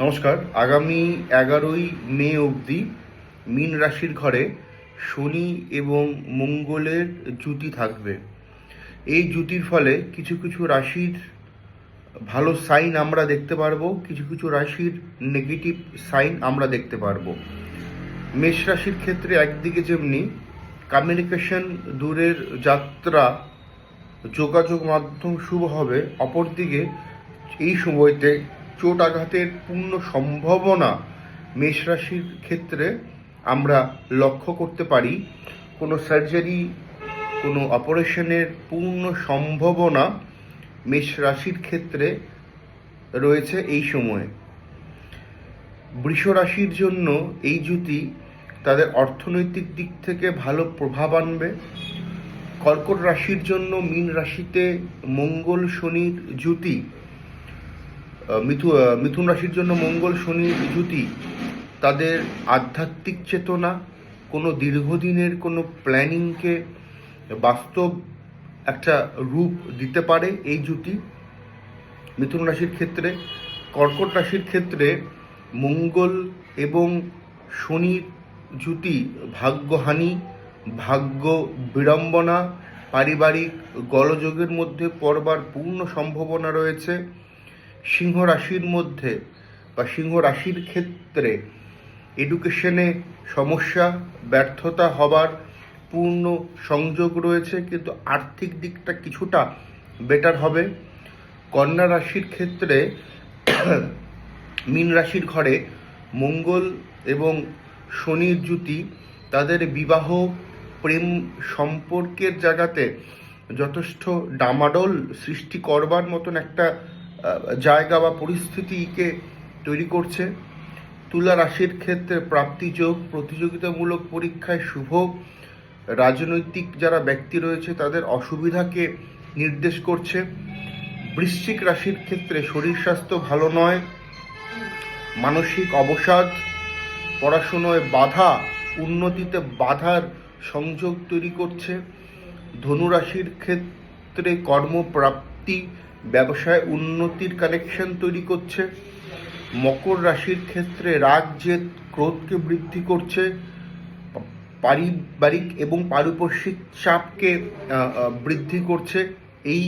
নমস্কার। আগামী 11ই মে অবধি মীন রাশির ঘরে শনি এবং মঙ্গলের জুতি থাকবে। এই জুতির ফলে কিছু কিছু রাশির ভালো সাইন আমরা দেখতে পারবো, কিছু কিছু রাশির নেগেটিভ সাইন আমরা দেখতে পারবো। মেষ রাশির ক্ষেত্রে একদিকে যেমনি কমিউনিকেশন, দূরের যাত্রা, যোগাযোগ মাধ্যম শুভ হবে, অপরদিকে এই সময়তে চোট আঘাতের পূর্ণ সম্ভাবনা মেষ রাশির ক্ষেত্রে আমরা লক্ষ্য করতে পারি। কোনো সার্জারি, কোনো অপারেশনের পূর্ণ সম্ভাবনা মেষ রাশির ক্ষেত্রে রয়েছে এই সময়ে। বৃষ রাশির জন্য এই জুতি তাদের অর্থনৈতিক দিক থেকে ভালো প্রভাব আনবে। কর্কট রাশির জন্য মীন রাশিতে মঙ্গল শনির জুতি, মিথুন রাশির জন্য মঙ্গল শনির জুতি তাদের আধ্যাত্মিক চেতনা, কোনো দীর্ঘদিনের কোনো প্ল্যানিংকে বাস্তব একটা রূপ দিতে পারে এই জুতি মিথুন রাশির ক্ষেত্রে। কর্কট রাশির ক্ষেত্রে মঙ্গল এবং শনির জুতি ভাগ্যহানি, ভাগ্য বিড়ম্বনা, পারিবারিক গোলযোগের মধ্যে পড়বার পূর্ণ সম্ভাবনা রয়েছে। সিংহ রাশির মধ্যে বা সিংহ রাশির ক্ষেত্রে এডুকেশনে সমস্যা, ব্যর্থতা হবার পূর্ণ সংযোগ রয়েছে, কিন্তু আর্থিক দিকটা কিছুটা বেটার হবে। কন্যা রাশির ক্ষেত্রে মীন রাশির ঘরে মঙ্গল এবং শনির জুতি তাদের বিবাহ, প্রেম সম্পর্কের জায়গাতে যথেষ্ট ডামাডোল সৃষ্টি করবার মতন একটা জায়গা বা পরিস্থিতিকে তৈরি করছে। তুলা রাশির ক্ষেত্রে প্রাপ্তিযোগ, প্রতিযোগিতামূলক পরীক্ষায় শুভ, রাজনৈতিক যারা ব্যক্তি রয়েছে তাদের অসুবিধাকে নির্দেশ করছে। বৃশ্চিক রাশির ক্ষেত্রে শরীর স্বাস্থ্য ভালো নয়, মানসিক অবসাদ, পড়াশুনোয় বাধা, উন্নতিতে বাধার সংযোগ তৈরি করছে। ধনু রাশির ক্ষেত্রে কর্মপ্রাপ্তি, ব্যবসায় উন্নতির কানেকশন তৈরি করছে। মকর রাশির ক্ষেত্রে রাগ, জেদ, ক্রোধকে বৃদ্ধি করছে, পারিবারিক এবং পারিপার্শ্বিক চাপকে বৃদ্ধি করছে এই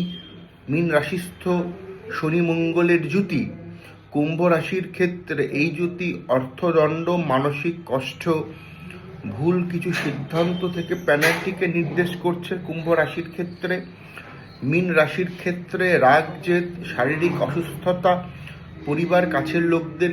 মীন রাশিস্থ শনি মঙ্গলের জুতি। কুম্ভ রাশির ক্ষেত্রে এই জুতি অর্থদণ্ড, মানসিক কষ্ট, ভুল কিছু সিদ্ধান্ত থেকে পেনাল্টিকে নির্দেশ করছে কুম্ভ রাশির ক্ষেত্রে। মীন রাশির ক্ষেত্রে রাগ, জেদ, শারীরিক অসুস্থতা, পরিবার, কাছের লোকদের